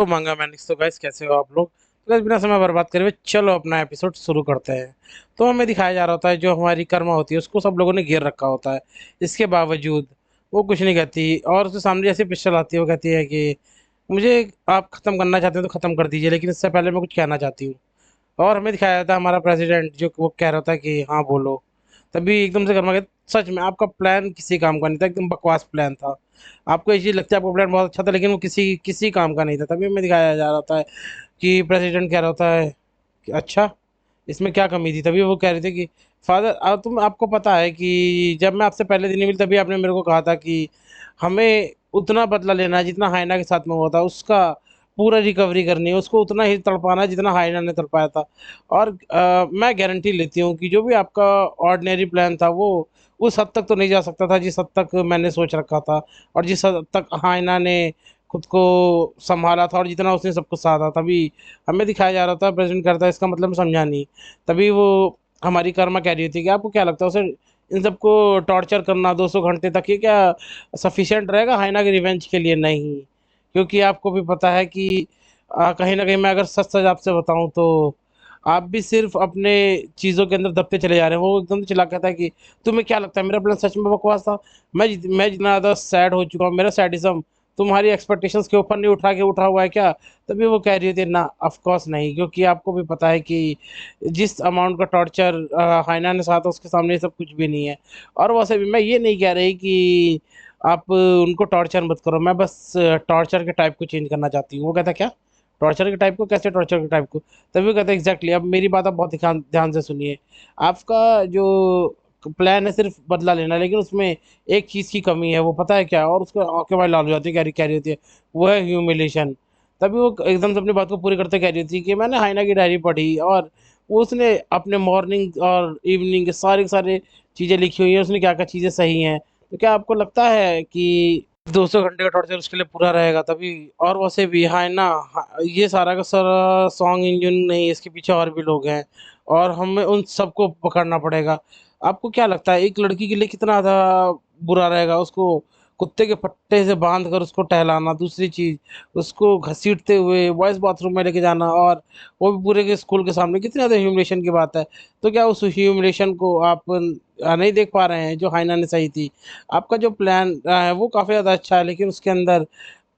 तो मांगा मैंने। तो गाइस कैसे हो आप लोग? तो गाइस बिना समय बर्बाद करे हुए चलो अपना एपिसोड शुरू करते हैं। तो हमें दिखाया जा रहा होता है जो हमारी कर्मा होती है उसको सब लोगों ने घेर रखा होता है। इसके बावजूद वो कुछ नहीं कहती और उसके सामने जैसे पिस्टल आती है वो कहती है कि मुझे आप खत्म करना चाहते हैं तो खत्म कर दीजिए, लेकिन इससे पहले मैं कुछ कहना चाहती हूँ। और हमें दिखाया जाता है हमारा प्रेसिडेंट जो वो कह रहा था कि हाँ बोलो। तभी एकदम से कर्मा कहता सच में आपका प्लान किसी काम का नहीं था, एकदम बकवास प्लान था। आपको ये चीज़ लगती है आपका प्लान बहुत अच्छा था, लेकिन वो किसी किसी काम का नहीं था। तभी हमें दिखाया जा रहा था कि प्रेसिडेंट कह रहा होता है कि अच्छा इसमें क्या कमी थी। तभी वो कह रहे थे कि फादर तुम आपको पता है कि जब मैं आपसे पहले दिन ही मिली तभी आपने मेरे को कहा था कि हमें उतना बदला लेना है जितना हाइना के साथ में हुआ था, उसका पूरा रिकवरी करनी है, उसको उतना ही तड़पाना है जितना हाइना ने तड़पाया था। और मैं गारंटी लेती हूँ कि जो भी आपका ऑर्डिनरी प्लान था वो उस हद तक तो नहीं जा सकता था जिस हद तक मैंने सोच रखा था, और जिस हद तक हाइना ने खुद को संभाला था और जितना उसने सब कुछ सहा था। तभी हमें दिखाया जा रहा था प्रेजेंट करता है इसका मतलब मैं समझा नहीं। तभी वो हमारी कर्मा कह रही थी कि आपको क्या लगता है उसे इन सबको टॉर्चर करना 200 घंटे तक ये क्या सफिशिएंट रहेगा हाइना के रिवेंज के लिए? नहीं, क्योंकि आपको भी पता है कि कहीं ना कहीं मैं अगर सच सच आपसे बताऊं तो आप भी सिर्फ अपने चीज़ों के अंदर दबते चले जा रहे हैं। वो एकदम से चिल्ला कहता है कि तुम्हें क्या लगता है मेरा प्लान सच में बकवास था? मैं जितना ज़्यादा सैड हो चुका हूँ, मेरा सैडिज्म तुम्हारी एक्सपेक्टेशंस के ऊपर नहीं उठा हुआ है क्या? तभी वो कह रही थी ना ऑफ कोर्स नहीं, क्योंकि आपको भी पता है कि जिस अमाउंट का टॉर्चर हाइना ने सहा था उसके सामने ये सब कुछ भी नहीं है। और वैसे भी मैं ये नहीं कह रही कि आप उनको टॉर्चर मत करो, मैं बस टॉर्चर के टाइप को चेंज करना चाहती हूँ। वो कहता क्या? टॉर्चर के टाइप को? कैसे टॉर्चर के टाइप को? तभी वो कहता है एग्जैक्टली। अब मेरी बात आप बहुत ध्यान ध्यान से सुनिए। आपका जो प्लान है सिर्फ बदला लेना, लेकिन उसमें एक चीज़ की कमी है, वो पता है क्या? और उसको आंखें वाली लाल हो जाती है, कैरी होती है, वो है ह्यूमिलेशन। तभी वो एकदम से अपनी बात को पूरी करते कह रही थी कि मैंने हाइना की डायरी पढ़ी और वो उसने अपने मॉर्निंग और इवनिंग के सारे चीज़ें लिखी हुई हैं, उसने क्या क्या चीज़ें सही हैं। तो क्या आपको लगता है कि 200 घंटे का टॉर्चर उसके लिए पूरा रहेगा? तभी और वैसे भी हाइना ये सारा का सारा सॉन्ग इंजन नहीं, इसके पीछे और भी लोग हैं और हमें उन सबको पकड़ना पड़ेगा। आपको क्या लगता है एक लड़की के लिए कितना ज़्यादा बुरा रहेगा उसको कुत्ते के फट्टे से बांध कर उसको टहलाना? दूसरी चीज़, उसको घसीटते हुए बॉयज़ बाथरूम में लेके जाना, और वो भी पूरे के स्कूल के सामने, कितनी ज़्यादा ह्यूमिलेशन की बात है। तो क्या उस ह्यूमिलेशन को आप नहीं देख पा रहे हैं जो हाइना ने सही थी? आपका जो प्लान है वो काफ़ी ज़्यादा अच्छा है, लेकिन उसके अंदर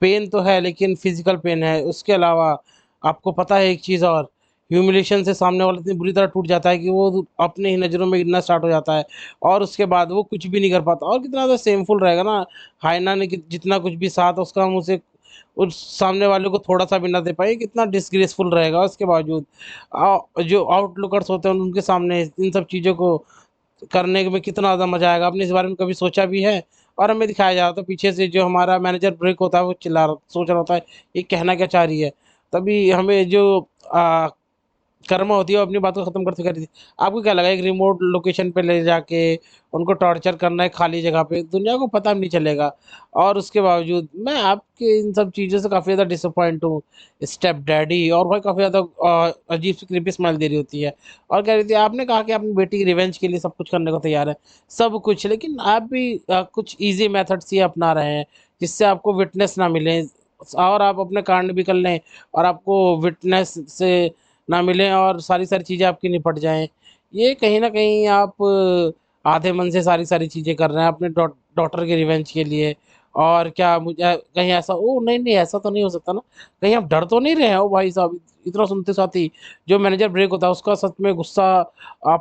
पेन तो है, लेकिन फिजिकल पेन है। उसके अलावा आपको पता है एक चीज़ और, ह्यूमिलेशन से सामने वाला इतनी बुरी तरह टूट जाता है कि वो अपने ही नज़रों में गिरना स्टार्ट हो जाता है और उसके बाद वो कुछ भी नहीं कर पाता। और कितना ज़्यादा शेमफुल रहेगा ना हाइना ने कि जितना कुछ भी साथ उसका हम उसे उस सामने वाले को थोड़ा सा भी ना दे पाए, कितना डिसग्रेसफुल रहेगा। उसके बावजूद जो आउटलुकर्स होते हैं उनके सामने इन सब चीज़ों को करने में कितना ज़्यादा मज़ा आएगा। आपने इस बारे में कभी सोचा भी है? और हमें दिखाया जा रहा था पीछे से जो हमारा मैनेजर ब्रेक होता है वो सोच रहा होता है ये कहना क्या चाह रही है। तभी हमें जो आ, कर्मा होती है वो अपनी बात को खत्म करते कर दी। आपको क्या लगा एक रिमोट लोकेशन पे ले जाके उनको टॉर्चर करना है खाली जगह पे, दुनिया को पता भी नहीं चलेगा? और उसके बावजूद मैं आपके इन सब चीज़ों से काफ़ी ज़्यादा डिसअपॉइंट हूँ। स्टेप डैडी और भाई काफ़ी ज़्यादा अजीब सी क्रीपी स्मेल दे रही होती है और कह रही थी आपने कहा कि अपनी बेटी की रिवेंज के लिए सब कुछ करने को तैयार है, सब कुछ, लेकिन आप भी कुछ ईजी मेथड्स ही अपना रहे हैं जिससे आपको विटनेस ना मिले और आप अपने कांड भी कर लें और आपको विटनेस से ना मिलें और सारी चीज़ें आपकी निपट जाएँ। ये कहीं न कहीं आप आधे मन से सारी चीज़ें कर रहे हैं अपने डॉटर के रिवेंज के लिए। और क्या मुझे कहीं ऐसा ओह! नहीं, ऐसा तो नहीं हो सकता ना? कहीं आप डर तो नहीं रहे हो भाई साहब? इतना सुनते साथ ही जो मैनेजर ब्रेक होता है उसका सच में गुस्सा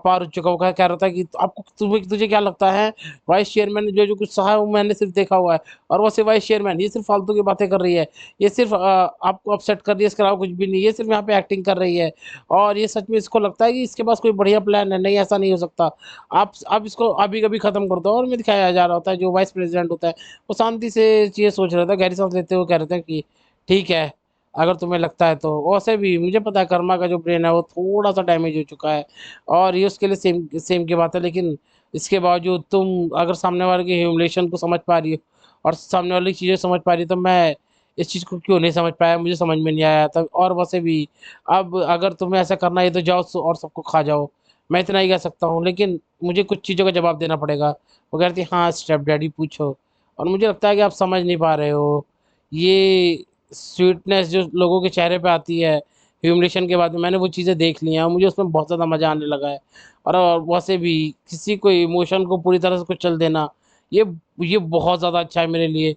पार हो चुका होगा, कह रहा था कि आपको तुझे क्या लगता है वाइस चेयरमैन ने जो कुछ सहा है वो मैंने सिर्फ़ देखा हुआ है, और वो सिर्फ़ वाइस चेयरमैन ये सिर्फ़ फालतू की बातें कर रही है। ये सिर्फ़ आपको अपसेट कर रही है, इसके अलावा कुछ भी नहीं। ये सिर्फ़ यहाँ पे एक्टिंग कर रही है और ये सच में इसको लगता है कि इसके पास कोई बढ़िया प्लान है। नहीं, ऐसा नहीं हो सकता। आप इसको अभी-कभी ख़त्म कर दो। और में दिखाया जा रहा होता है जो वाइस प्रेज़िडेंट होता है, वो शांति से चीज़ें सोच रहा था, गहरी साँस लेते हुए कह रहे थे कि ठीक है, अगर तुम्हें लगता है तो। वैसे भी मुझे पता है कर्मा का जो ब्रेन है वो थोड़ा-सा डैमेज हो चुका है और ये उसके लिए सेम सेम की बात है, लेकिन इसके बावजूद तुम अगर सामने वाले की ह्यूमिलिएशन को समझ पा रही हो और सामने वाले की चीज़ें समझ पा रही हो, तो मैं इस चीज़ को क्यों नहीं समझ पाया, मुझे समझ में नहीं आया था। और वैसे भी अब अगर तुम्हें ऐसा करना है तो जाओ और सबको खा जाओ। मैं इतना ही कह सकता हूँ, लेकिन मुझे कुछ चीज़ों का जवाब देना पड़ेगा। वो कहती हाँ, स्टेप डैडी पूछो। और मुझे लगता है कि आप समझ नहीं पा रहे हो। ये स्वीटनेस जो लोगों के चेहरे पे आती है ह्यूमिलेशन के बाद में, मैंने वो चीज़ें देख ली हैं और मुझे उसमें बहुत ज़्यादा मज़ा आने लगा है। और वैसे भी किसी को इमोशन को पूरी तरह से कुचल देना, ये ये बहुत ज़्यादा अच्छा है मेरे लिए।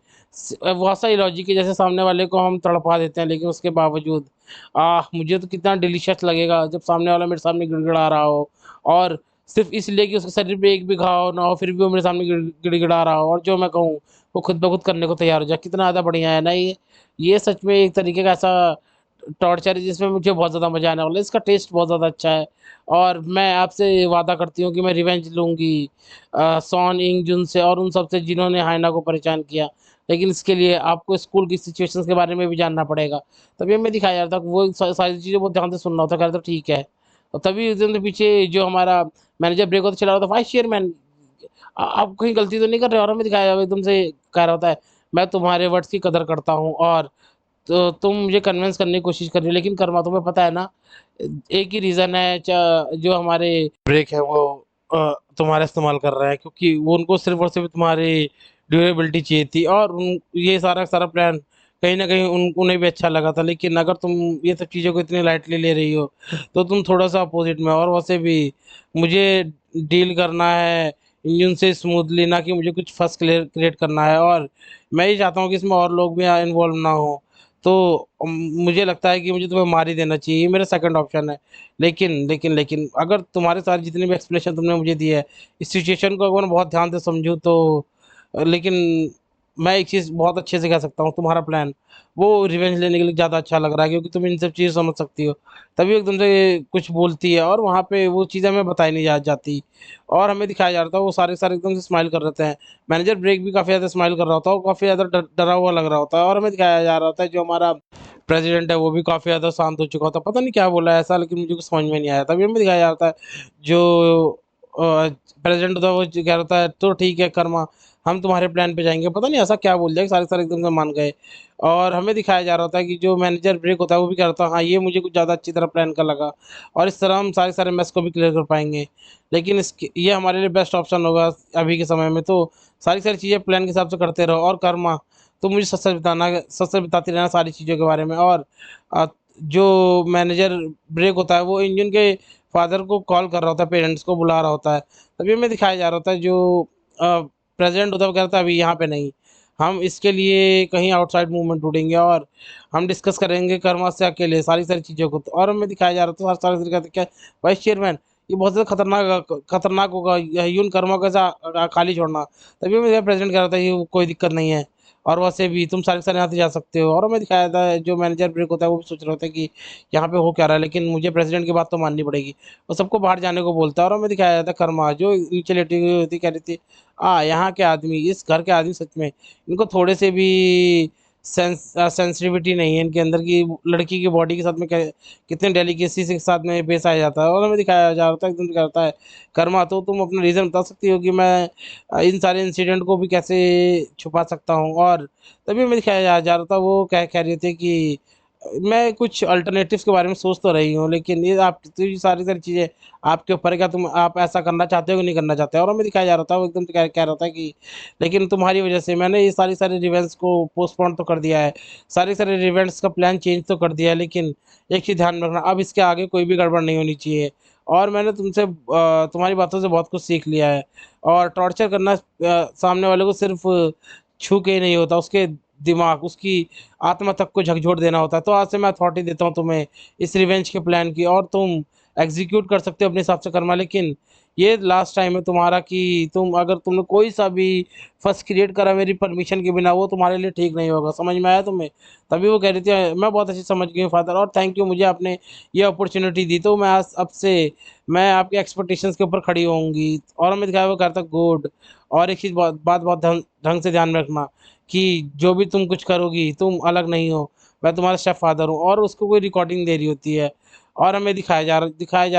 बहुत सा इलॉजिक है, जैसे सामने वाले को हम तड़पा देते हैं लेकिन उसके बावजूद मुझे तो कितना डिलीशियस लगेगा जब सामने वाला मेरे सामने गिड़गिड़ा रहा हो, और सिर्फ़ इसलिए कि उसके शरीर पे एक भी घाव ना हो, फिर भी वो मेरे सामने गिड़गिड़ा रहा हो और जो मैं कहूँ वो खुद ब खुद करने को तैयार हो जाए। कितना ज़्यादा बढ़िया है ना ये? ये सच में एक तरीके का ऐसा टॉर्चर है जिसमें मुझे बहुत ज़्यादा मज़ा आने वाला है। इसका टेस्ट बहुत ज़्यादा अच्छा है और मैं आपसे वादा करती हूँ कि मैं रिवेंज लूँगी सॉन इंग-जुन से और उन सब से जिन्होंने हाइना को परेशान किया। लेकिन इसके लिए आपको स्कूल की सिचुएशंस के बारे में भी जानना पड़ेगा। तभी हमें दिखाया जाता है कि वो सारी चीज़ें बहुत ध्यान से सुनना होता है, कह रहा था ठीक है। और तभी एकदम से पीछे जो हमारा मैनेजर ब्रेक होता चला रहा था, वाइस चेयरमैन आप कहीं गलती तो नहीं कर रहे हो? और हमें दिखाया जाता है एकदम से कह रहा होता है, मैं तुम्हारे वर्ड्स की कदर करता हूँ और तो तुम मुझे कन्विंस करने की कोशिश कर रही हो, लेकिन कर्मा तुम्हें पता है ना, एक ही रीज़न है जो हमारे ब्रेक है वो तुम्हारा इस्तेमाल कर रहे हैं क्योंकि वो उनको सिर्फ़ और सिर्फ़ तुम्हारी ड्यूरेबिलिटी चाहिए थी और ये सारा का सारा प्लान कहीं न कहीं उन्हें भी अच्छा लगा था। लेकिन अगर तुम ये सब चीज़ों को इतनी लाइटली ले रही हो, तो तुम थोड़ा-सा अपोज़िट में हो और वैसे भी मुझे डील करना है इंजन से स्मूथली, ना कि मुझे कुछ फँस क्रिएट करना है और मैं ये चाहता हूँ कि इसमें और लोग भी इन्वॉल्व ना हों। तो मुझे लगता है कि मुझे तुम्हें मार ही देना चाहिए, ये मेरा सेकंड ऑप्शन है। लेकिन अगर तुम्हारे साथ जितनी भी एक्सप्लेनेशन तुमने मुझे दी है, इस सिचुएशन को अगर मैं बहुत ध्यान से समझूँ तो लेकिन मैं एक चीज़ बहुत अच्छे से कह सकता हूँ, तुम्हारा प्लान वो रिवेंज लेने के लिए ज़्यादा अच्छा लग रहा है क्योंकि तुम इन सब चीज़ें समझ सकती हो। तभी वो एकदम से कुछ बोलती है और वहाँ पे वो चीज़ें हमें बताई नहीं जाती और हमें दिखाया जा रहा था वो सारे के सारे एकदम से स्माइल कर रहे थे। मैनेजर ब्रेक भी काफ़ी ज़्यादा स्माइल कर रहा होता है और काफ़ी ज़्यादा डरा हुआ लग रहा होता है और हमें दिखाया जा रहा होता है जो हमारा प्रेज़िडेंट है वो भी काफ़ी ज़्यादा शांत हो चुका होता है। पता नहीं क्या बोला है ऐसा, लेकिन मुझे कुछ समझ में नहीं आया। तभी हमें दिखाया जाता है जो अ, प्रेज़िडेंट होता है वो कह रहा होता है तो ठीक है कर्मा, हम तुम्हारे प्लान पे जाएँगे। पता नहीं ऐसा क्या बोल दिया कि सारे के सारे एकदम से मान गए और हमें दिखाया जा रहा होता है कि जो मैनेजर ब्रेक होता है वो भी कह रहा था हाँ, ये मुझे कुछ ज़्यादा अच्छी तरह प्लान का लगा और इस तरह हम सारे के सारे मेस को भी क्लियर कर पाएँगे। लेकिन इसके ये हमारे लिए बेस्ट ऑप्शन होगा अभी के समय में, तो सारी सारी चीज़ें प्लान के हिसाब से करते रहो और कर्मा तो मुझे सच-सच बताती रहना सारी चीज़ों के बारे में और अ, जो मैनेजर ब्रेक होता है वो इंजन के फ़ादर को कॉल कर रहा होता है, पेरेंट्स को बुला रहा होता है। तभी हमें दिखाया जा रहा होता है जो प्रेज़िडेंट होता है वो कह रहा था अभी यहाँ पे नहीं, हम इसके लिए कहीं आउटसाइड मूवमेंट ढूँढेंगे और हम डिस्कस करेंगे कर्मा से अकेले सारी चीज़ों को। तो और हमें दिखाया जा रहा था सारे सारे कहते क्या वाइस चेयरमैन ये बहुत ज़्यादा खतरनाक होगा, यूँ कर्मा को ऐसा खाली छोड़ना। तभी मुझे प्रेज़िडेंट कह रहा था ये कोई दिक्कत नहीं है और वैसे भी तुम सारे के सारे यहाँ से जा सकते हो और हमें दिखाया था जो मैनेजर ब्रेक होता है वो भी सोच रहे होते हैं कि यहाँ पे हो क्या रहा है, लेकिन मुझे प्रेज़िडेंट की बात तो माननी पड़ेगी। वो सबको बाहर जाने को बोलता है और हमें दिखाया जाता है कर्मा जो नीचे लेटी हुई होती कह रही थी यहाँ के आदमी, इस घर के आदमी सच में इनको थोड़े से भी सेंसिटिविटी नहीं है इनके अंदर की लड़की की बॉडी के साथ में कितने डेलिकेसी से साथ में पेश आया जाता है और हमें दिखाया जा रहा था एकदम करता है कर्मा तो तुम अपना रीज़न बता सकती हो कि मैं इन सारे इंसिडेंट को भी कैसे छुपा सकता हूँ और तभी हमें दिखाया जा रहा था वो कह रहे थे कि मैं कुछ अल्टरनेटिव्स के बारे में सोच तो रही हूँ, लेकिन ये आप तो ये सारी चीज़ें आपके ऊपर है, क्या तुम आप ऐसा करना चाहते हो कि नहीं करना चाहते? और हमें दिखाया जा रहा था वो एकदम से कह रहा था कि लेकिन तुम्हारी वज़ह से मैंने ये सारी इवेंट्स को पोस्टपोन तो कर दिया है, सारे इवेंट्स का प्लान चेंज तो कर दिया है, लेकिन एक चीज़ ध्यान में रखना अब इसके आगे कोई भी गड़बड़ नहीं होनी चाहिए। और मैंने तुमसे तुम्हारी बातों से बहुत कुछ सीख लिया है और टॉर्चर करना सामने वाले को सिर्फ़ छू के ही नहीं होता, उसके दिमाग, उसकी आत्मा तक को झकझोर देना होता है। तो आज से मैं अथॉरिटी देता हूँ तुम्हें इस रिवेंज के प्लान की और तुम एग्ज़ीक्यूट कर सकते हो अपने हिसाब से कर्मा, लेकिन ये लास्ट टाइम है तुम्हारा कि तुमने कोई सा भी फर्स्ट क्रिएट करा मेरी परमिशन के बिना, वो तुम्हारे लिए ठीक नहीं होगा। समझ में आया तुम्हें? तभी वो कह रही थी मैं बहुत अच्छे से समझ गई हूँ फादर और थैंक यू मुझे आपने ये अपॉर्च्युनिटी दी, तो मैं आज अब से मैं आपके एक्सपेक्टेशंस के ऊपर खड़ी होऊँगी और मैं दिखाया वो कहता गुड। और एक चीज़ बात बहुत ढंग ढंग से ध्यान में रखना कि जो भी तुम कुछ करोगी, तुम अलग नहीं हो, मैं तुम्हारा स्टेप फादर हूँ और उसको कोई रिकॉर्डिंग दे रही होती है और हमें दिखाया जा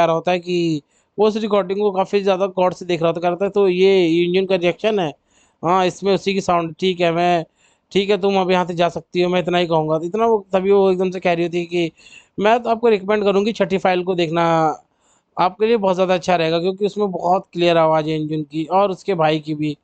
रहा होता है कि वो उस रिकॉर्डिंग को काफ़ी ज़्यादा गौर से देख रहा होता करता है तो ये यूनियन का रिएक्शन है। हाँ, इसमें उसी की साउंड ठीक है तुम अब यहाँ से जा सकती हो, मैं इतना ही कहूँगा। तो इतना वो तभी वो एकदम से कह रही होती है कि मैं तो आपको रिकमेंड करूँगी छठी फाइल को देखना, आपके लिए बहुत ज़्यादा अच्छा रहेगा क्योंकि उसमें बहुत क्लियर आवाज़ है इंजन की और उसके भाई की भी।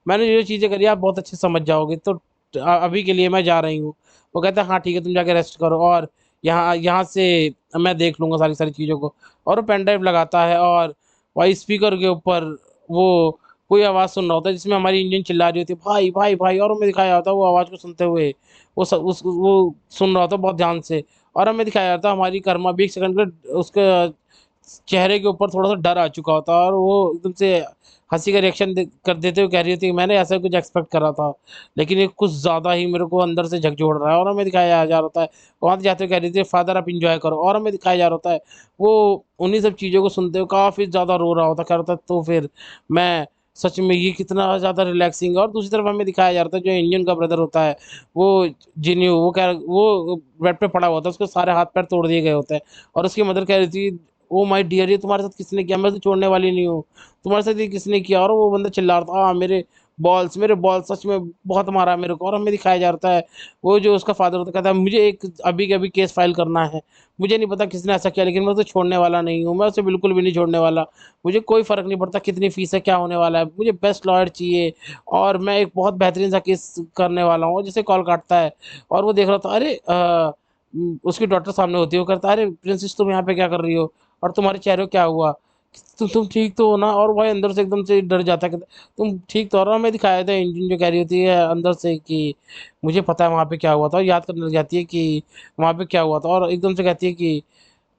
मैंने जो चीज़ें करी आप बहुत अच्छे से समझ जाओगे। तो अभी के लिए मैं जा रही हूँ। वो कहता है हाँ ठीक है तुम जाके रेस्ट करो और यहाँ यहाँ से मैं देख लूँगा सारी सारी चीज़ों को। और वो पेन ड्राइव लगाता है और वही स्पीकर के ऊपर वो कोई आवाज़ सुन रहा होता है जिसमें हमारी इंजन चिल्ला रही होती है भाई भाई भाई, और हमें दिखाया जाता है वो आवाज़ को सुनते हुए वो सुन रहा होता है बहुत ध्यान से। और हमें दिखाया जाता है हमारी कर्मा भी एक सेकंड के उसके चेहरे के ऊपर थोड़ा सा डर आ चुका होता है और वो एकदम से हंसी का रिएक्शन कर देते हुए कह रही थी मैंने ऐसा कुछ एक्सपेक्ट करा था, लेकिन ये कुछ ज्यादा ही मेरे को अंदर से झकझोर रहा है। और हमें दिखाया जा रहा है वहां जाते हुए कह रही थी फादर आप इंजॉय करो। और हमें दिखाया जा रहा है वो उन्हीं सब चीजों को सुनते हुए काफी ज्यादा रो रहा होता, कह रहा था तो फिर मैं सच में ये कितना ज्यादा रिलैक्सिंग है। और दूसरी तरफ हमें दिखाया जा रहा था जो इंजन का ब्रदर होता है वो जिन्यू, वो बेड पे पड़ा हुआ था, उसके सारे हाथ पैर तोड़ दिए गए होते हैं। और उसकी मदर कह रही थी ओ माय डियर ये तुम्हारे साथ किसने किया, मैं तो छोड़ने वाली नहीं हूँ, तुम्हारे साथ ये किसने किया। और वो बंदा चिल्ला रहा था हाँ मेरे बॉल्स सच में बहुत मारा मेरे को। और हमें दिखाया जा रहा है वो जो उसका फादर होता है कहता है मुझे एक अभी के अभी केस फाइल करना है, मुझे नहीं पता किसने ऐसा किया लेकिन मैं उसे छोड़ने वाला नहीं हूँ, मैं उसे बिल्कुल भी नहीं छोड़ने वाला। मुझे कोई फर्क नहीं पड़ता कितनी फीस है क्या होने वाला है, मुझे बेस्ट लॉयर चाहिए और मैं एक बहुत बेहतरीन सा केस करने वाला हूँ। जिसे कॉल काटता है और वो देख रहा था अरे उसकी डॉक्टर सामने होती है, वो करता है अरे प्रिंसेस तुम यहाँ पे क्या कर रही हो और तुम्हारे चेहरे को क्या हुआ, तुम ठीक तो हो ना। और भाई अंदर से एकदम से डर जाता है कि तुम ठीक तो हो। और हमें दिखाया था इंजन जो कह रही होती है अंदर से कि मुझे पता है वहाँ पे क्या हुआ था, और याद करने लग जाती है कि वहाँ पे क्या हुआ था। और एकदम से कहती है कि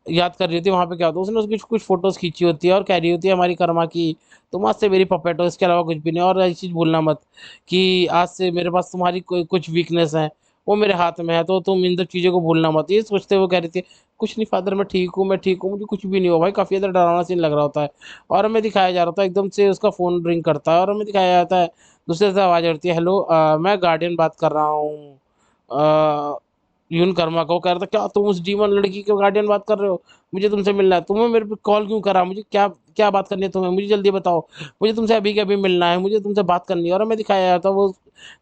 याद कर रही थी वहाँ पे क्या होता है, उसने उसकी कुछ फोटोज खींची होती है और कह रही होती है हमारी कर्मा की तुम आज से मेरी पपेट हो, इसके अलावा कुछ भी नहीं। और ऐसी चीज़ भूलना मत कि आज से मेरे पास तुम्हारी कोई कुछ वीकनेस है वो मेरे हाथ में है, तो तुम इन सब चीज़ों को भूलना मत। ये सोचते हुए कह रही थी कुछ नहीं फादर मैं ठीक हूँ मैं ठीक हूँ, मुझे कुछ भी नहीं हुआ। भाई काफ़ी ज़्यादा डरावना सीन लग रहा होता है। और हमें दिखाया जा रहा था एकदम से उसका फ़ोन रिंग करता है और हमें दिखाया जाता है दूसरे से आवाज़ आती है हेलो मैं गार्डियन बात कर रहा हूँ यून कर्मा को। कह रहा था क्या तुम उस डीमन लड़की के गार्डियन बात कर रहे हो, मुझे तुमसे मिलना है, तुम्हें मेरे पे कॉल क्यों करा, मुझे क्या क्या बात करनी है तुम्हें, मुझे जल्दी बताओ, मुझे तुमसे अभी के अभी मिलना है, मुझे तुमसे बात करनी है। और हमें दिखाया जाता है वो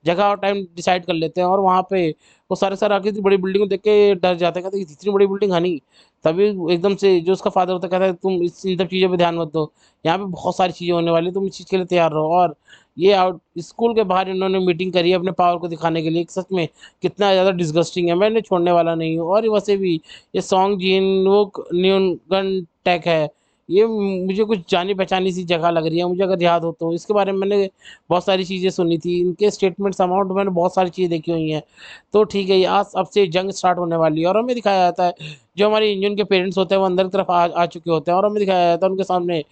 जगह और टाइम डिसाइड कर लेते हैं और वहाँ पे वो सारे सारे आके इतनी बड़ी बिल्डिंग को देख के डर जाते हैं, कहते हैं इतनी बड़ी बिल्डिंग है नहीं। तभी एकदम से जो उसका फादर होता है कहता है तुम इन सब चीज़ों पे ध्यान मत दो, यहाँ पे बहुत सारी चीज़ें होने वाली तुम इस चीज़ के लिए तैयार रहो। और ये आउट स्कूल के बाहर इन्होंने मीटिंग करी है अपने पावर को दिखाने के लिए कि सच में कितना ज़्यादा डिस्गस्टिंग है, मैं इन्हें छोड़ने वाला नहीं हूँ। और वैसे भी ये सॉन्ग जीन वो न्यूनगन टेक है, ये मुझे कुछ जानी पहचानी सी जगह लग रही है मुझे, अगर याद हो तो इसके बारे में मैंने बहुत सारी चीज़ें सुनी थी, इनके स्टेटमेंट्स अमाउंट मैंने बहुत सारी चीज़ें देखी हुई हैं। तो ठीक है ये आज अब से जंग स्टार्ट होने वाली है। और हमें दिखाया जाता है जो हमारे इंजन के पेरेंट्स होते हैं वो अंदर की तरफ आ चुके होते हैं और हमें दिखाया जाता है उनके सामने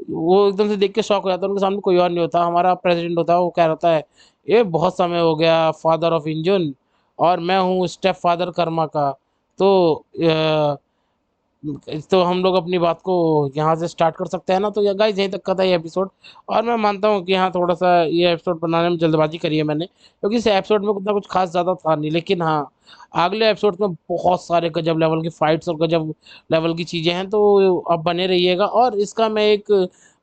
वो एकदम से देख के शॉक हो जाता है, उनके सामने कोई और नहीं होता हमारा प्रेसिडेंट होता है। वो कह रहा है ये बहुत समय हो गया फादर ऑफ इंजन और मैं हूँ स्टेप फादर कर्मा का। तो तो हम लोग अपनी बात को यहाँ से स्टार्ट कर सकते हैं ना। तो ये गाइस यहीं तक का था ये एपिसोड। और मैं मानता हूँ कि हाँ थोड़ा सा ये एपिसोड बनाने में जल्दबाजी करी है मैंने, क्योंकि इस एपिसोड में कुछ ना कुछ खास ज़्यादा था नहीं। लेकिन हाँ अगले एपिसोड में बहुत सारे गजब लेवल की फाइट्स और गजब लेवल की चीज़ें हैं, तो अब बने रहिएगा। और इसका मैं एक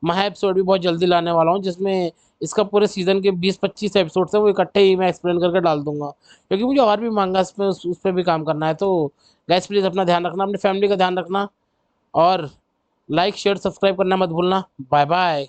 महा एपिसोड भी बहुत जल्दी लाने वाला हूँ जिसमें इसका पूरे सीजन के 20-25 एपिसोड्स हैं वो इकट्ठे ही मैं एक्सप्लेन करके डाल दूंगा, क्योंकि मुझे और भी मांगा इसमें उस पर भी काम करना है। तो गैस प्लीज़ अपना ध्यान रखना, अपनी फैमिली का ध्यान रखना और लाइक शेयर सब्सक्राइब करना मत भूलना। Bye bye.